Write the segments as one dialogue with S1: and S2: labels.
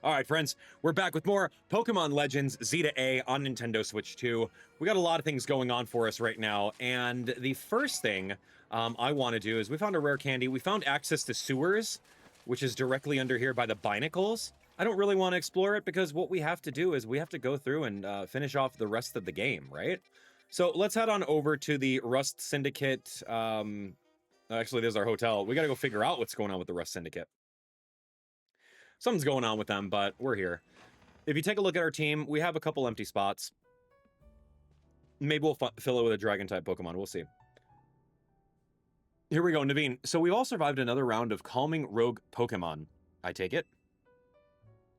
S1: All right, friends, we're back with more Pokemon Legends Z to A on Nintendo Switch 2. We got a lot of things going on for us right now, and the first thing I want to do is we found a rare candy. We found access to sewers, which is directly under here by the Binacles. I don't really want to explore it because what we have to do is we have to go through and finish off the rest of the game, right? So let's head on over to the Rust Syndicate. Actually, there's our hotel. We got to go figure out what's going on with the Rust Syndicate. Something's going on with them, but we're here. If you take a look at our team, we have a couple empty spots. Maybe we'll fill it with a Dragon-type Pokemon. We'll see. Here we go, Naveen. So we've all survived another round of calming rogue Pokemon. I take it.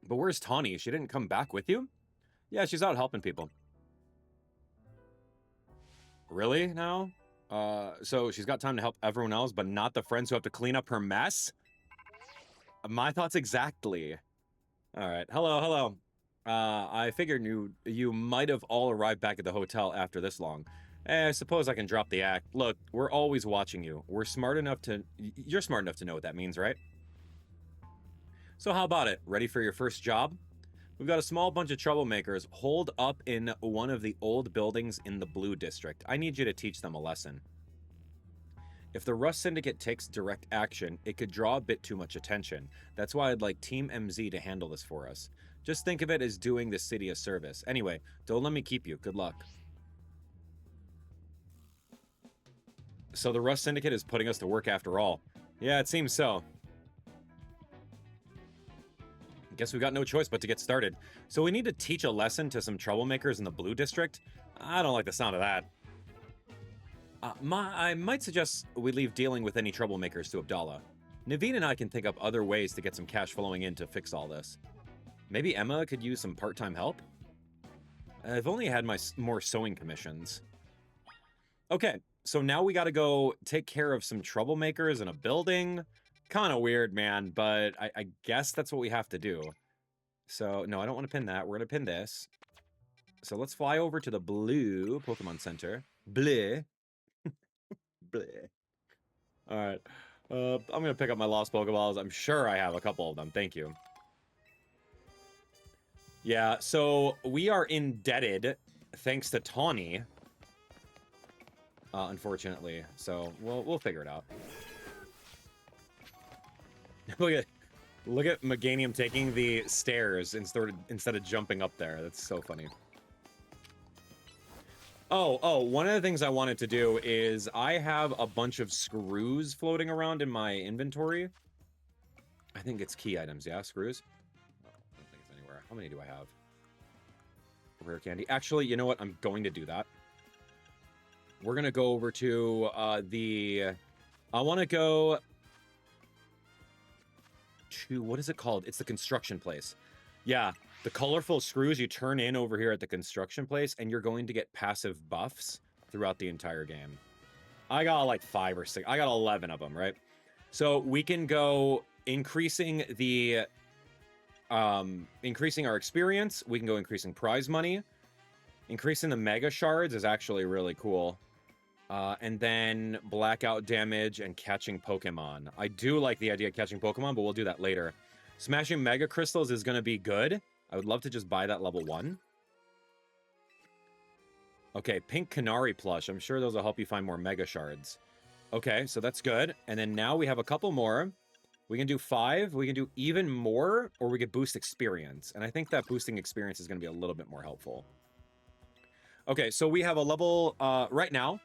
S1: But where's Tawny? She didn't come back with you? Yeah, she's out helping people. Really now? So she's got time to help everyone else, but not the friends who have to clean up her mess? My thoughts exactly. All right. Hello. I figured you might have all arrived back at the hotel after this long. I suppose I can drop the act. Look, we're always watching you. You're smart enough to know what that means, right? So how about it? Ready for your first job? We've got a small bunch of troublemakers holed up in one of the old buildings in the Blue District. I need you to teach them a lesson. If the Rust Syndicate takes direct action, it could draw a bit too much attention. That's why I'd like Team MZ to handle this for us. Just think of it as doing the city a service. Anyway, don't let me keep you. Good luck. So the Rust Syndicate is putting us to work after all. Yeah, it seems so. Guess we've got no choice but to get started. So we need to teach a lesson to some troublemakers in the Blue District? I don't like the sound of that. I might suggest we leave dealing with any troublemakers to Abdallah. Naveen and I can think up other ways to get some cash flowing in to fix all this. Maybe Emma could use some part-time help? I've only had my more sewing commissions. Okay, so now we gotta go take care of some troublemakers in a building. Kind of weird, man, but I guess that's what we have to do. So, no, I don't want to pin that. We're gonna pin this. So let's fly over to the Blue Pokemon Center. Bleh. Bleh. All right. I'm going to pick up my lost Pokeballs. I'm sure I have a couple of them. Thank you. Yeah, so we are indebted thanks to Tawny. Unfortunately. So we'll figure it out. Look at Meganium taking the stairs instead of jumping up there. That's so funny. Oh, one of the things I wanted to do is I have a bunch of screws floating around in my inventory. I think it's key items, yeah? Screws? Oh, I don't think it's anywhere. How many do I have? Rare candy. Actually, you know what? I'm going to do that. We're going to go over to I want to go to... What is it called? It's the construction place. Yeah. The colorful screws you turn in over here at the construction place, and you're going to get passive buffs throughout the entire game. I got like 5 or 6. I got 11 of them, right? So we can go increasing our experience. We can go increasing prize money. Increasing the mega shards is actually really cool. And then blackout damage and catching Pokemon. I do like the idea of catching Pokemon, but we'll do that later. Smashing mega crystals is going to be good. I would love to just buy that level 1. Okay, pink Canary plush. I'm sure those will help you find more mega shards. Okay, so that's good. And then now we have a couple more. We can do 5. We can do even more, or we could boost experience. And I think that boosting experience is going to be a little bit more helpful. Okay, so we have a level... right now,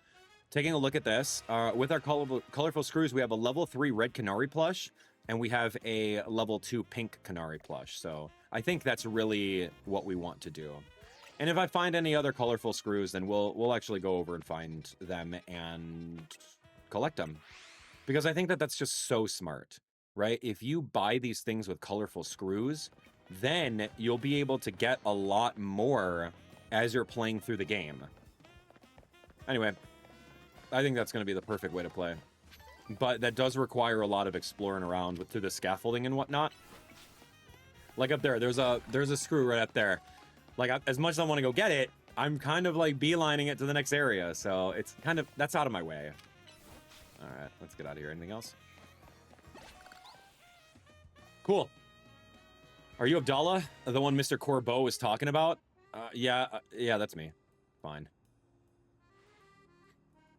S1: taking a look at this, with our colorful screws, we have a level 3 red Canary plush. And we have a level 2 pink Canary plush. So I think that's really what we want to do. And if I find any other colorful screws, then we'll actually go over and find them and collect them. Because I think that that's just so smart, right? If you buy these things with colorful screws, then you'll be able to get a lot more as you're playing through the game. Anyway, I think that's going to be the perfect way to play. But that does require a lot of exploring around through the scaffolding and whatnot. Like up there, there's a screw right up there. Like, as much as I want to go get it, I'm kind of like beelining it to the next area. So it's kind of, that's out of my way. All right, let's get out of here. Anything else? Cool. Are you Abdallah? The one Mr. Corbeau was talking about? Yeah, that's me. Fine.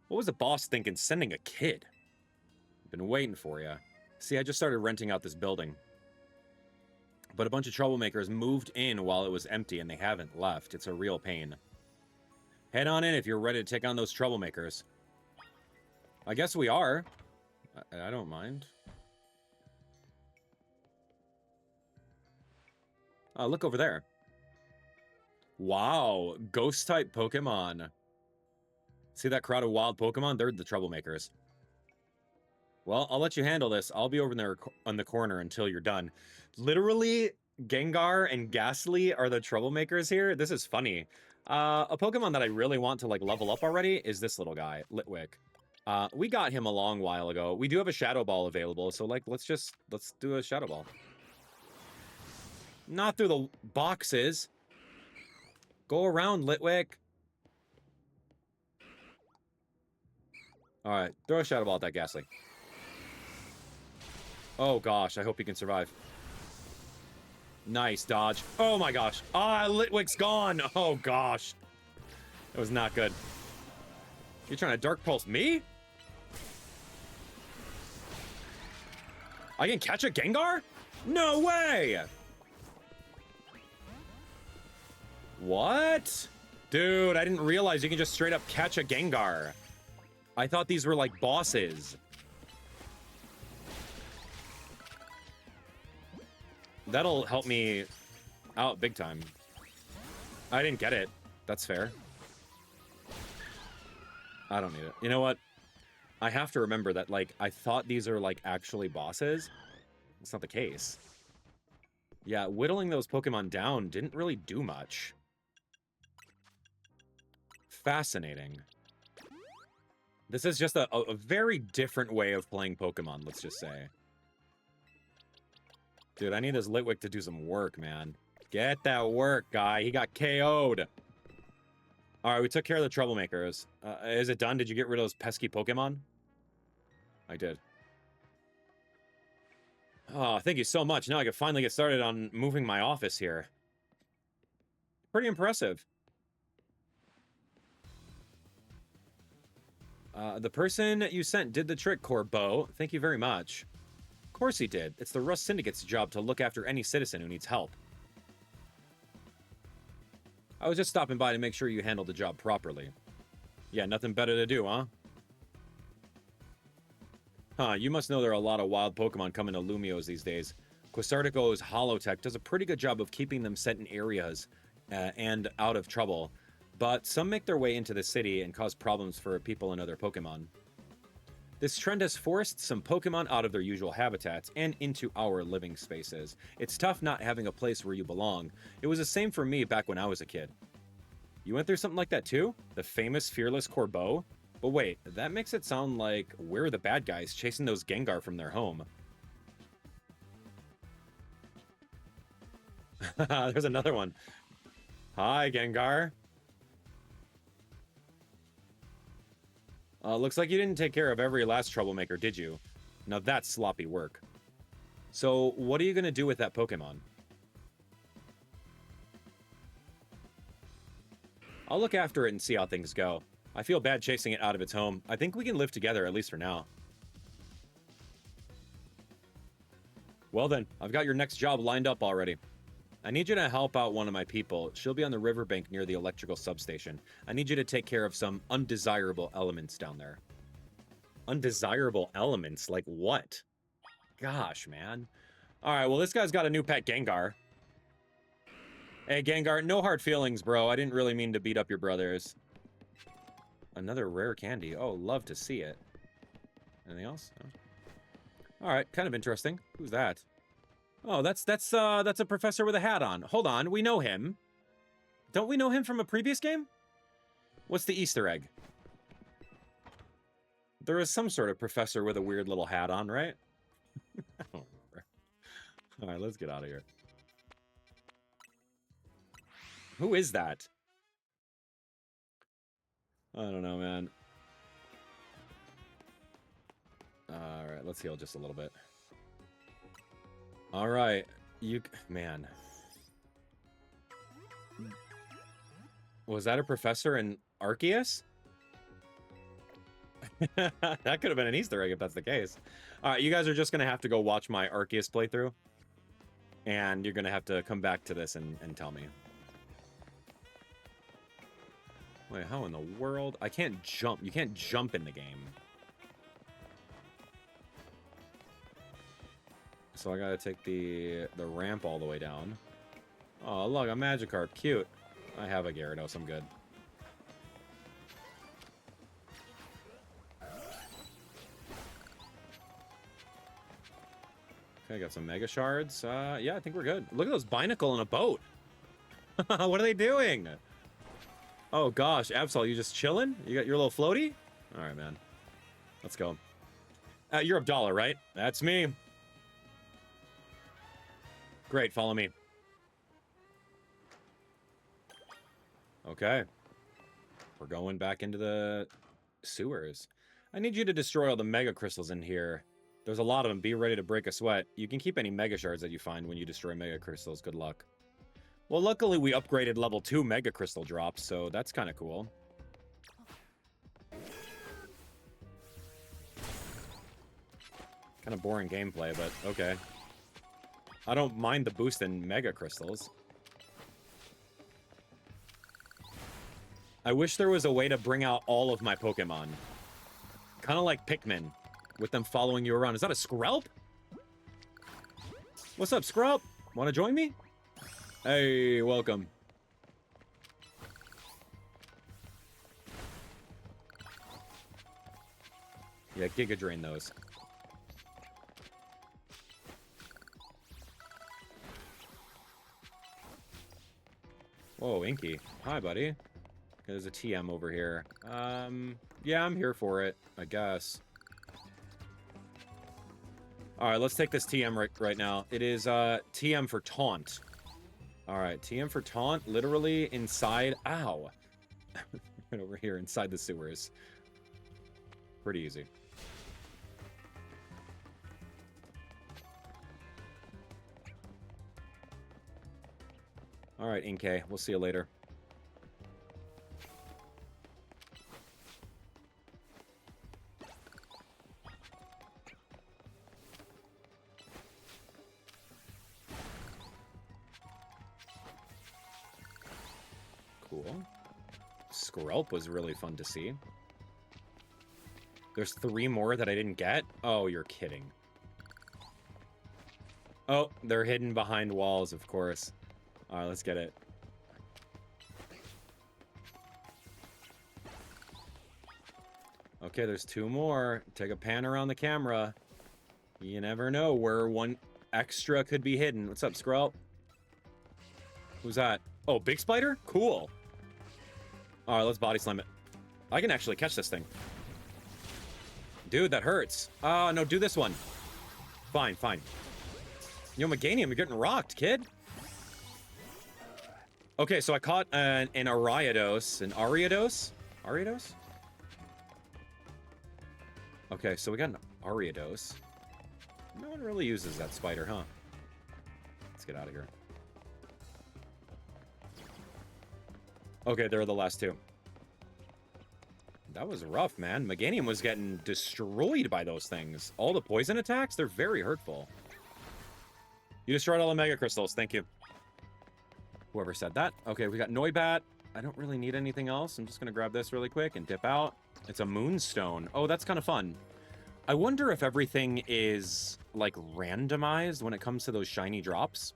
S1: What was the boss thinking sending a kid? Been waiting for you. See, I just started renting out this building. But a bunch of troublemakers moved in while it was empty and they haven't left. It's a real pain. Head on in if you're ready to take on those troublemakers. I guess we are. I don't mind. Look over there. Wow, ghost-type Pokemon. See that crowd of wild Pokemon? They're the troublemakers. Well, I'll let you handle this. I'll be over there on the corner until you're done. Literally, Gengar and Ghastly are the troublemakers here. This is funny. A Pokemon that I really want to like level up already is this little guy, Litwick. We got him a long while ago. We do have a Shadow Ball available, so like let's do a Shadow Ball. Not through the boxes. Go around, Litwick. All right, throw a Shadow Ball at that Ghastly. Oh gosh, I hope he can survive. Nice dodge. Oh my gosh. Ah, Litwick's gone. Oh gosh. That was not good. You're trying to Dark Pulse me? I can catch a Gengar? No way! What? Dude, I didn't realize you can just straight up catch a Gengar. I thought these were like bosses. That'll help me out big time. I didn't get it. That's fair. I don't need it. You know what? I have to remember that, like, I thought these are, like, actually bosses. It's not the case. Yeah, whittling those Pokemon down didn't really do much. Fascinating. This is just a very different way of playing Pokemon, let's just say. Dude, I need this Litwick to do some work, man. Get that work, guy. He got KO'd. Alright, we took care of the troublemakers. Is it done? Did you get rid of those pesky Pokemon? I did. Oh, thank you so much. Now I can finally get started on moving my office here. Pretty impressive. The person you sent did the trick, Corbeau. Thank you very much. Of course he did. It's the Rust Syndicate's job to look after any citizen who needs help. I was just stopping by to make sure you handled the job properly. Yeah, nothing better to do, huh? Huh, you must know there are a lot of wild Pokemon coming to Lumiose these days. Quasartico's Holotech does a pretty good job of keeping them set in areas and out of trouble, but some make their way into the city and cause problems for people and other Pokemon. This trend has forced some Pokemon out of their usual habitats and into our living spaces. It's tough not having a place where you belong. It was the same for me back when I was a kid. You went through something like that too? The famous fearless Corbeau? But wait, that makes it sound like we're the bad guys chasing those Gengar from their home. There's another one. Hi, Gengar. Looks like you didn't take care of every last troublemaker, did you? Now that's sloppy work. So, what are you going to do with that Pokemon? I'll look after it and see how things go. I feel bad chasing it out of its home. I think we can live together, at least for now. Well then, I've got your next job lined up already. I need you to help out one of my people. She'll be on the riverbank near the electrical substation. I need you to take care of some undesirable elements down there. Undesirable elements? Like what? Gosh, man. Alright, well, this guy's got a new pet Gengar. Hey, Gengar, no hard feelings, bro. I didn't really mean to beat up your brothers. Another rare candy. Oh, love to see it. Anything else? No? Alright, kind of interesting. Who's that? Oh, that's a professor with a hat on. Hold on, we know him. Don't we know him from a previous game? What's the Easter egg? There is some sort of professor with a weird little hat on, right? I don't remember. All right, let's get out of here. Who is that? I don't know, man. All right, let's heal just a little bit. All right. Man. Was that a professor in Arceus? That could have been an Easter egg if that's the case. All right, you guys are just going to have to go watch my Arceus playthrough. And you're going to have to come back to this and tell me. Wait, how in the world? I can't jump. You can't jump in the game. So I got to take the ramp all the way down. Oh, look, a Magikarp. Cute. I have a Gyarados. I'm good. Okay, got some Mega Shards. Yeah, I think we're good. Look at those Binacle in a boat. What are they doing? Oh, gosh. Absol, you just chilling? You got your little floaty? All right, man. Let's go. You're Abdallah, right? That's me. Great, follow me. Okay. We're going back into the sewers. I need you to destroy all the Mega Crystals in here. There's a lot of them. Be ready to break a sweat. You can keep any Mega Shards that you find when you destroy Mega Crystals. Good luck. Well, luckily we upgraded level 2 Mega Crystal drops, so that's kind of cool. Kind of boring gameplay, but okay. I don't mind the boost in Mega Crystals. I wish there was a way to bring out all of my Pokemon. Kind of like Pikmin, with them following you around. Is that a Skrelp? What's up, Skrelp? Want to join me? Hey, welcome. Yeah, Giga Drain those. Whoa, Inky. Hi, buddy. There's a TM over here. Yeah, I'm here for it, I guess. All right, let's take this TM right now. It is TM for Taunt. All right, TM for Taunt, literally inside... Ow! Right over here, inside the sewers. Pretty easy. All right, Inkay, we'll see you later. Cool. Skrelp was really fun to see. There's 3 more that I didn't get? Oh, you're kidding. Oh, they're hidden behind walls, of course. All right, let's get it. Okay, there's 2 more. Take a pan around the camera. You never know where one extra could be hidden. What's up, Skrelp? Who's that? Oh, big spider? Cool. All right, let's body slam it. I can actually catch this thing. Dude, that hurts. No, do this one. Fine, fine. Yo, Meganium, you're getting rocked, kid. Okay, so I caught an Ariados. An Ariados? Ariados? Okay, so we got an Ariados. No one really uses that spider, huh? Let's get out of here. Okay, there are the last 2. That was rough, man. Meganium was getting destroyed by those things. All the poison attacks, they're very hurtful. You destroyed all the Mega Crystals. Thank you. Whoever said that. Okay, we got Noibat. I don't really need anything else. I'm just going to grab this really quick and dip out. It's a Moonstone. Oh, that's kind of fun. I wonder if everything is, like, randomized when it comes to those shiny drops.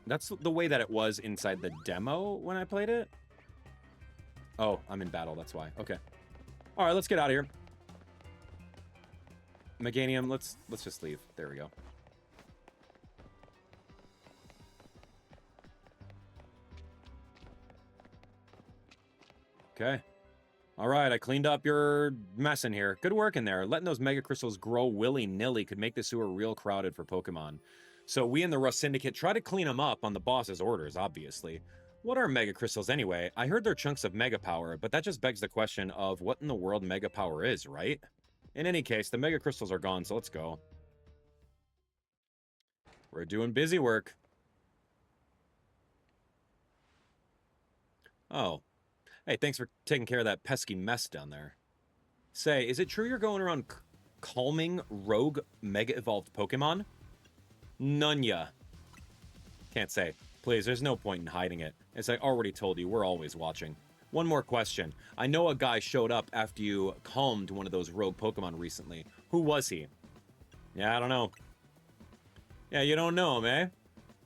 S1: That's the way that it was inside the demo when I played it. Oh, I'm in battle. That's why. Okay. All right, let's get out of here. Meganium, let's just leave. There we go. Okay. All right, I cleaned up your mess in here. Good work in there. Letting those Mega Crystals grow willy-nilly could make the sewer real crowded for Pokemon. So we in the Rust Syndicate try to clean them up on the boss's orders, obviously. What are Mega Crystals anyway? I heard they're chunks of Mega Power, but that just begs the question of what in the world Mega Power is, right? In any case, the Mega Crystals are gone, so let's go. We're doing busy work. Oh. Hey, thanks for taking care of that pesky mess down there. Say, is it true you're going around calming rogue mega evolved Pokemon? Nunya. Can't say. Please, there's no point in hiding it. As I already told you, we're always watching. One more question. I know a guy showed up after you calmed one of those rogue Pokemon recently. Who was he? Yeah, I don't know. Yeah, you don't know him, eh?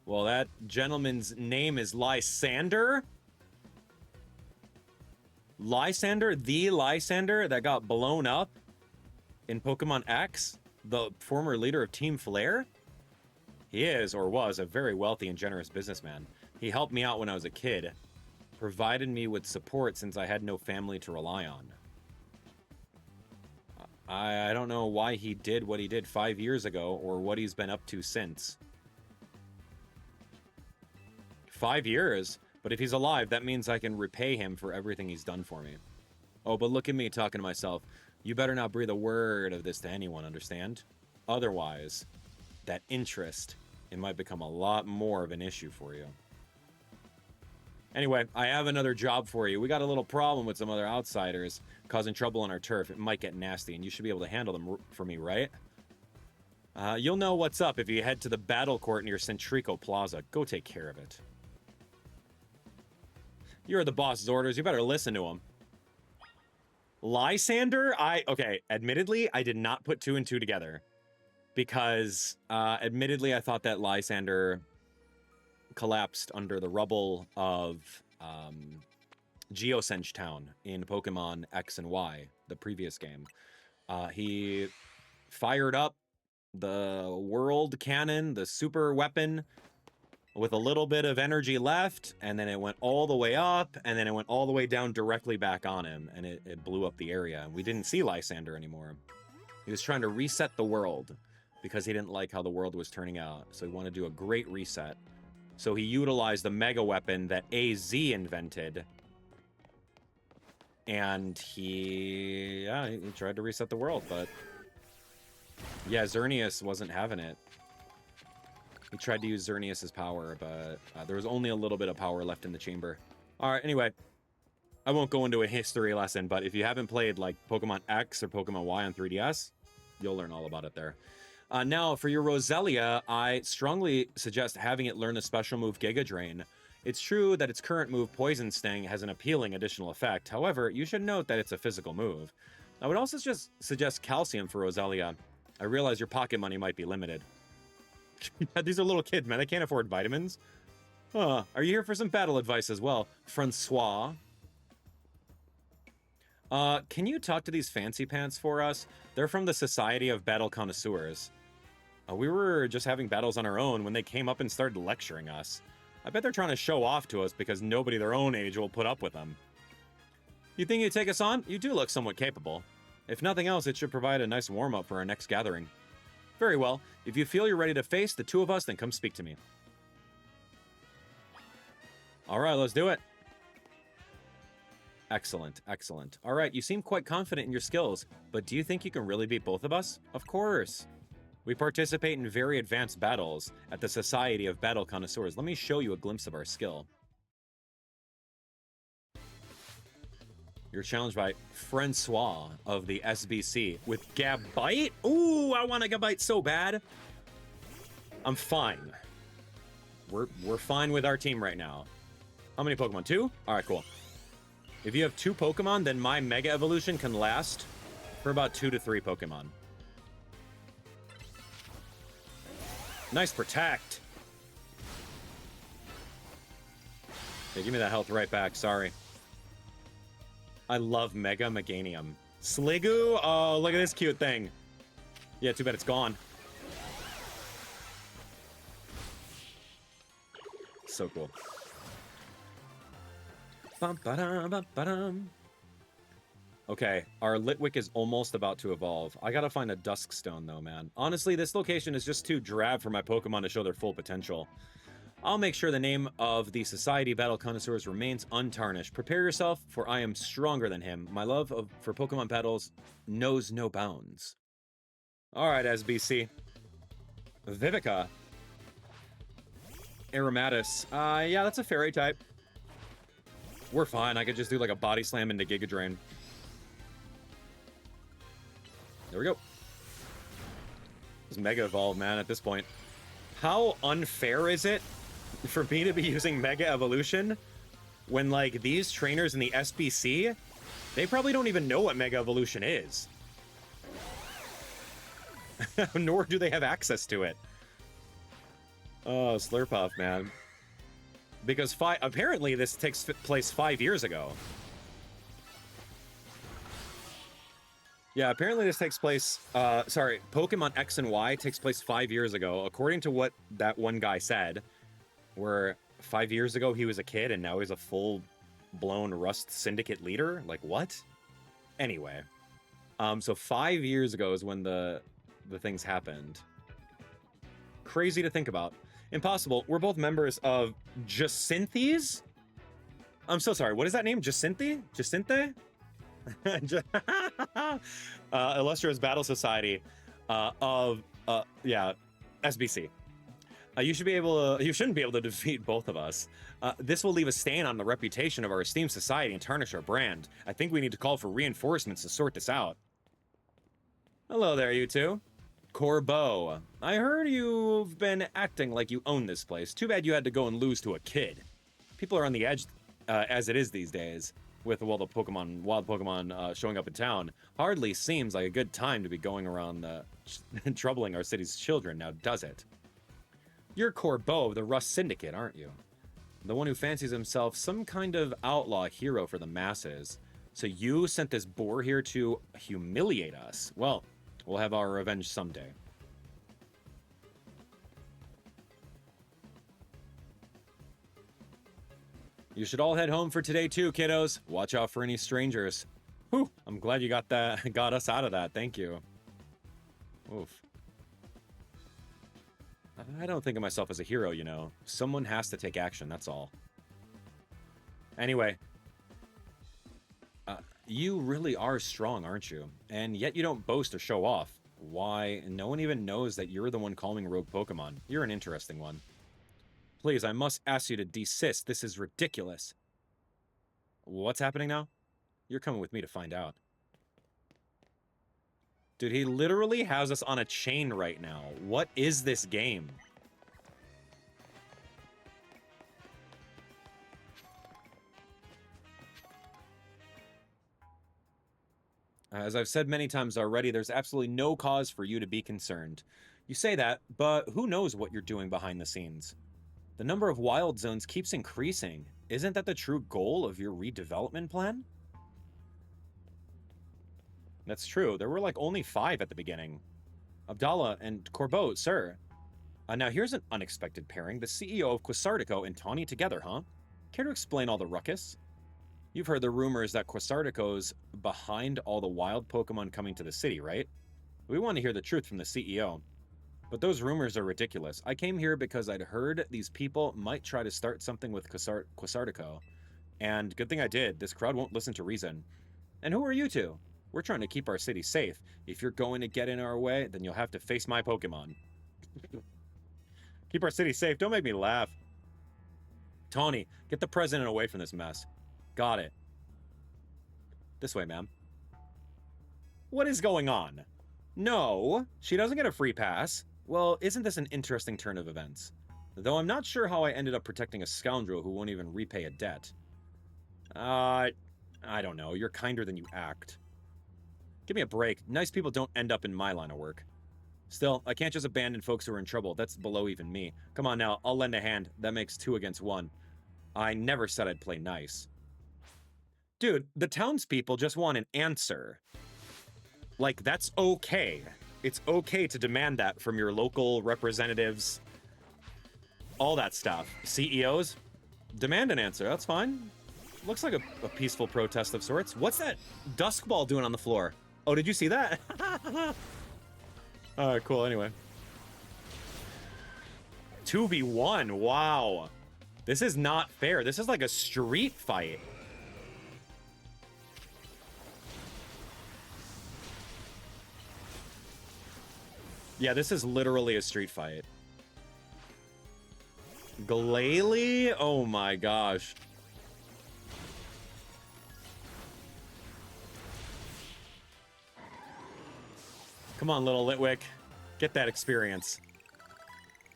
S1: Well, that gentleman's name is Lysander? Lysander? The Lysander that got blown up in Pokemon X? The former leader of Team Flare? He is, or was, a very wealthy and generous businessman. He helped me out when I was a kid, provided me with support since I had no family to rely on. I don't know why he did what he did 5 years ago, or what he's been up to since. 5 years? But if he's alive, that means I can repay him for everything he's done for me. Oh, but look at me talking to myself. You better not breathe a word of this to anyone, understand? Otherwise, that interest, it might become a lot more of an issue for you. Anyway, I have another job for you. We got a little problem with some other outsiders causing trouble on our turf. It might get nasty, and you should be able to handle them for me, right? You'll know what's up if you head to the battle court near Centrico Plaza. Go take care of it. You're the boss's orders. You better listen to him. Lysander? Okay, admittedly, I did not put 2 and 2 together. Because, admittedly, I thought that Lysander collapsed under the rubble of Geosenge Town in Pokemon X and Y, the previous game. He fired up the world cannon, the super weapon, with a little bit of energy left, and then it went all the way up, and then it went all the way down directly back on him, and it blew up the area. And we didn't see Lysander anymore. He was trying to reset the world because he didn't like how the world was turning out. So he wanted to do a great reset. So he utilized the mega weapon that AZ invented. And he tried to reset the world, but yeah, Xerneas wasn't having it. He tried to use Xerneas' power, but there was only a little bit of power left in the chamber. All right, anyway, I won't go into a history lesson, but if you haven't played like Pokemon X or Pokemon Y on 3DS, you'll learn all about it there. Now, for your Roselia, I strongly suggest having it learn the special move Giga Drain. It's true that its current move, Poison Sting, has an appealing additional effect. However, you should note that it's a physical move. I would also just suggest Calcium for Roselia. I realize your pocket money might be limited. These are little kids, man. They can't afford vitamins. Are you here for some battle advice as well? Francois. Can you talk to these fancy pants for us? They're from the Society of Battle Connoisseurs. We were just having battles on our own when they came up and started lecturing us. I bet they're trying to show off to us because nobody their own age will put up with them. You think you'd take us on? You do look somewhat capable. If nothing else, it should provide a nice warm-up for our next gathering. Very well. If you feel you're ready to face the two of us, then come speak to me. All right, let's do it. Excellent, excellent. All right, you seem quite confident in your skills, but do you think you can really beat both of us? Of course. We participate in very advanced battles at the Society of Battle Connoisseurs. Let me show you a glimpse of our skill. You're challenged by Francois of the SBC with Gabite. Ooh, I want a Gabite so bad. I'm fine. We're fine with our team right now. How many Pokemon? 2? All right, cool. If you have 2 Pokemon, then my Mega Evolution can last for about 2 to 3 Pokemon. Nice Protect. Okay, give me that health right back. Sorry. I love Mega Meganium. Sliggoo? Oh, look at this cute thing. Yeah, too bad it's gone. So cool. Okay, our Litwick is almost about to evolve. I gotta find a Duskstone, though, man. Honestly, this location is just too drab for my Pokemon to show their full potential. I'll make sure the name of the Society Battle Connoisseurs remains untarnished. Prepare yourself, for I am stronger than him. My love for Pokemon battles knows no bounds. All right, SBC. Vivica. Aromatis. Yeah, that's a fairy type. We're fine. I could just do like a body slam into Giga Drain. There we go. It's Mega Evolve, man, at this point. How unfair is it for me to be using Mega Evolution when, like, these trainers in the SBC, they probably don't even know what Mega Evolution is. Nor do they have access to it. Oh, Slurpuff, man. Because apparently this takes place 5 years ago. Yeah, apparently this takes place, sorry, Pokemon X and Y takes place 5 years ago, according to what that one guy said, where 5 years ago he was a kid and now he's a full-blown Rust Syndicate leader? Like, what? Anyway. So 5 years ago is when the things happened. Crazy to think about. Impossible. We're both members of Jacinthes? I'm so sorry. What is that name? Jacinthe? Jacinthe? Illustrious Battle Society of yeah, SBC. You shouldn't be able to defeat both of us. This will leave a stain on the reputation of our esteemed society and tarnish our brand. I think we need to call for reinforcements to sort this out. Hello there, you two. Corbeau, I heard you've been acting like you own this place. Too bad you had to go and lose to a kid. People are on the edge as it is these days. With all the wild Pokemon showing up in town, hardly seems like a good time to be going around troubling our city's children, now does it? You're Corbeau of the Rust Syndicate, aren't you? The one who fancies himself some kind of outlaw hero for the masses. So you sent this boar here to humiliate us. Well, we'll have our revenge someday. You should all head home for today too, kiddos. Watch out for any strangers. Whew, I'm glad you got us out of that. Thank you. Oof. I don't think of myself as a hero, you know. Someone has to take action, that's all. Anyway. You really are strong, aren't you? And yet you don't boast or show off. Why, no one even knows that you're the one calming rogue Pokemon. You're an interesting one. Please, I must ask you to desist. This is ridiculous. What's happening now? You're coming with me to find out. Dude, he literally has us on a chain right now. What is this game? As I've said many times already, there's absolutely no cause for you to be concerned. You say that, but who knows what you're doing behind the scenes? The number of wild zones keeps increasing. Isn't that the true goal of your redevelopment plan? That's true. There were like only 5 at the beginning. Abdallah and Corbeau, sir. Now here's an unexpected pairing. The CEO of Quasartico and Tawny together, huh? Care to explain all the ruckus? You've heard the rumors that Quasartico's behind all the wild Pokemon coming to the city, right? We want to hear the truth from the CEO. But those rumors are ridiculous. I came here because I'd heard these people might try to start something with Quasartico. And good thing I did. This crowd won't listen to reason. And who are you two? We're trying to keep our city safe. If you're going to get in our way, then you'll have to face my Pokemon. Keep our city safe. Don't make me laugh. Tawny, get the president away from this mess. Got it. This way, ma'am. What is going on? No, she doesn't get a free pass. Well, isn't this an interesting turn of events? Though I'm not sure how I ended up protecting a scoundrel who won't even repay a debt. I don't know. You're kinder than you act. Give me a break. Nice people don't end up in my line of work. Still, I can't just abandon folks who are in trouble. That's below even me. Come on now, I'll lend a hand. That makes 2 against 1. I never said I'd play nice. Dude, the townspeople just want an answer. Like, that's okay. It's okay to demand that from your local representatives. All that stuff. CEOs, demand an answer. That's fine. Looks like a peaceful protest of sorts. What's that dusk ball doing on the floor? Oh, did you see that? All right, cool. Anyway. 2v1. Wow. This is not fair. This is like a street fight. Yeah, this is literally a street fight. Glalie? Oh my gosh. Come on, little Litwick. Get that experience.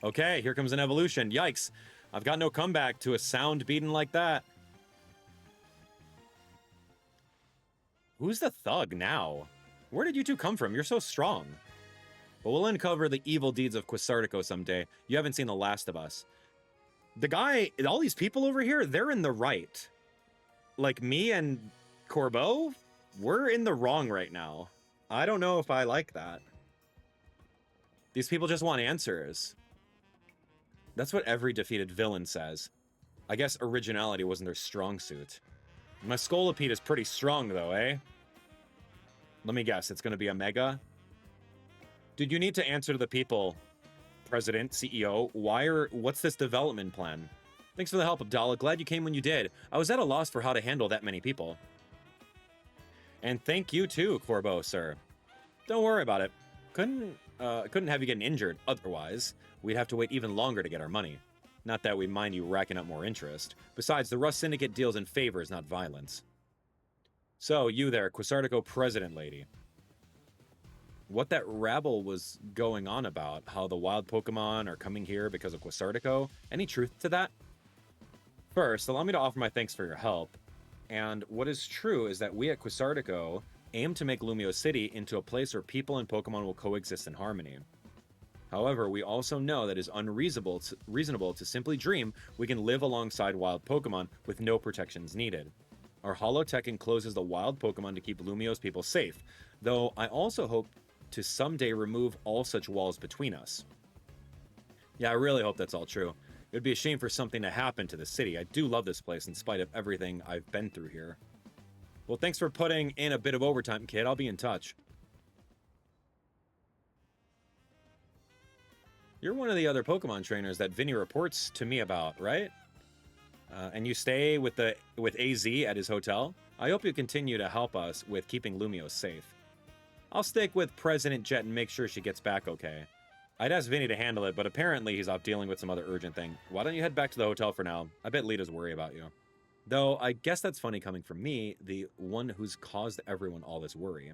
S1: Okay, here comes an evolution. Yikes. I've got no comeback to a sound beating like that. Who's the thug now? Where did you two come from? You're so strong. But we'll uncover the evil deeds of Quasartico someday. You haven't seen The Last of Us. The guy, all these people over here, they're in the right. Like me and Corbeau, we're in the wrong right now. I don't know if I like that. These people just want answers. That's what every defeated villain says. I guess originality wasn't their strong suit. My Scolipede is pretty strong though, eh? Let me guess, it's gonna be a Mega? Dude, you need to answer to the people, President, CEO. What's this development plan? Thanks for the help, Abdallah. Glad you came when you did. I was at a loss for how to handle that many people. And thank you too, Corbeau, sir. Don't worry about it. Couldn't have you getting injured otherwise. We'd have to wait even longer to get our money. Not that we mind you racking up more interest. Besides, the Rust Syndicate deals in favors, not violence. So, you there, Quasartico President Lady. What that rabble was going on about, how the wild Pokemon are coming here because of Quasartico, any truth to that? First, allow me to offer my thanks for your help. And what is true is that we at Quasartico aim to make Lumiose City into a place where people and Pokemon will coexist in harmony. However, we also know that it is reasonable to simply dream we can live alongside wild Pokemon with no protections needed. Our holotech encloses the wild Pokemon to keep Lumiose people safe, though I also hope to someday remove all such walls between us. Yeah, I really hope that's all true. It would be a shame for something to happen to the city. I do love this place in spite of everything I've been through here. Well, thanks for putting in a bit of overtime, kid. I'll be in touch. You're one of the other Pokemon trainers that Vinny reports to me about, right? And you stay with AZ at his hotel? I hope you continue to help us with keeping Lumiose safe. I'll stick with President Jet and make sure she gets back okay. I'd ask Vinny to handle it, but apparently he's off dealing with some other urgent thing. Why don't you head back to the hotel for now? I bet Lita's worried about you. Though, I guess that's funny coming from me, the one who's caused everyone all this worry.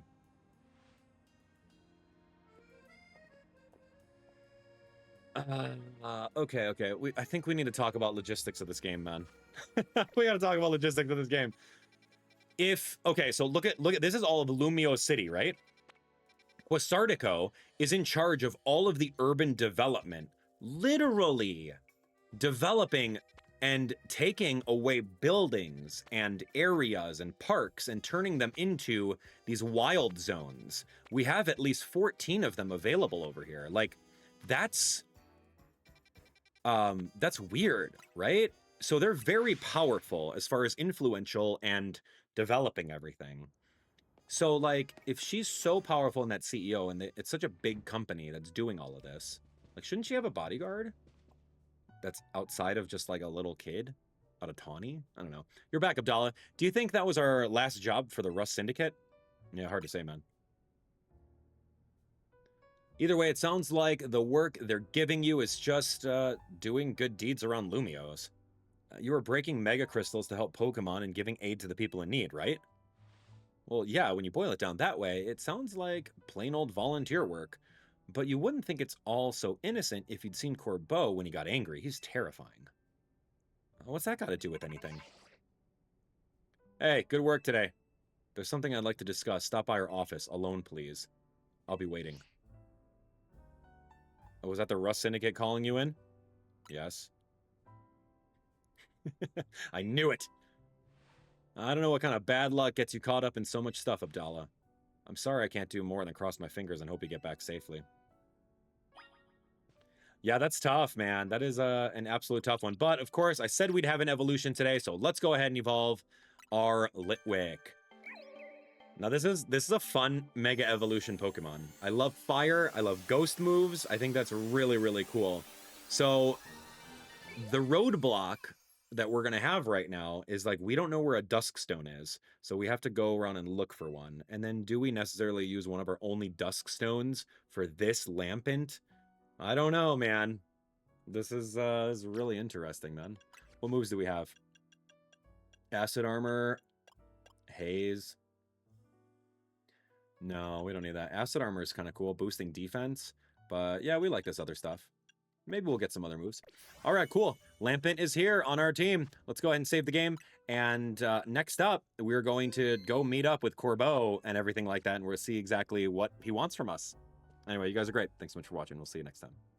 S1: Okay. I think we need to talk about logistics of this game, man. We gotta talk about logistics of this game. Okay, so look at, this is all of Lumiose City, right? Quasartico is in charge of all of the urban development, literally developing and taking away buildings and areas and parks and turning them into these wild zones. We have at least 14 of them available over here. Like, that's weird, right? So they're very powerful as far as influential and developing everything. So, like, if she's so powerful in that CEO and it's such a big company that's doing all of this, like, shouldn't she have a bodyguard that's outside of just, like, a little kid? Out of Tawny? I don't know. You're back, Abdallah. Do you think that was our last job for the Rust Syndicate? Yeah, hard to say, man. Either way, it sounds like the work they're giving you is just doing good deeds around Lumiose. You were breaking Mega Crystals to help Pokemon and giving aid to the people in need, right? Well, yeah, when you boil it down that way, it sounds like plain old volunteer work. But you wouldn't think it's all so innocent if you'd seen Corbeau when he got angry. He's terrifying. What's that got to do with anything? Hey, good work today. There's something I'd like to discuss. Stop by our office, alone, please. I'll be waiting. Oh, was that the Rust Syndicate calling you in? Yes. I knew it! I don't know what kind of bad luck gets you caught up in so much stuff, Abdallah. I'm sorry I can't do more than cross my fingers and hope you get back safely. Yeah, that's tough, man. That is an absolute tough one. But, of course, I said we'd have an evolution today, so let's go ahead and evolve our Litwick. Now, this is a fun Mega Evolution Pokemon. I love fire. I love ghost moves. I think that's really, really cool. So, the roadblock that we're going to have right now is, like, we don't know where a Duskstone is, so we have to go around and look for one. And then do we necessarily use one of our only Duskstones for this Lampent? I don't know, man. This is really interesting, man. What moves do we have? Acid Armor, Haze, No, we don't need that. Acid armor is kind of cool, boosting defense. But yeah, we like this other stuff. Maybe we'll get some other moves. All right, cool. Lampent is here on our team. Let's go ahead and save the game. And next up, we're going to go meet up with Corbeau and everything like that, and we'll see exactly what he wants from us. Anyway, you guys are great. Thanks so much for watching. We'll see you next time.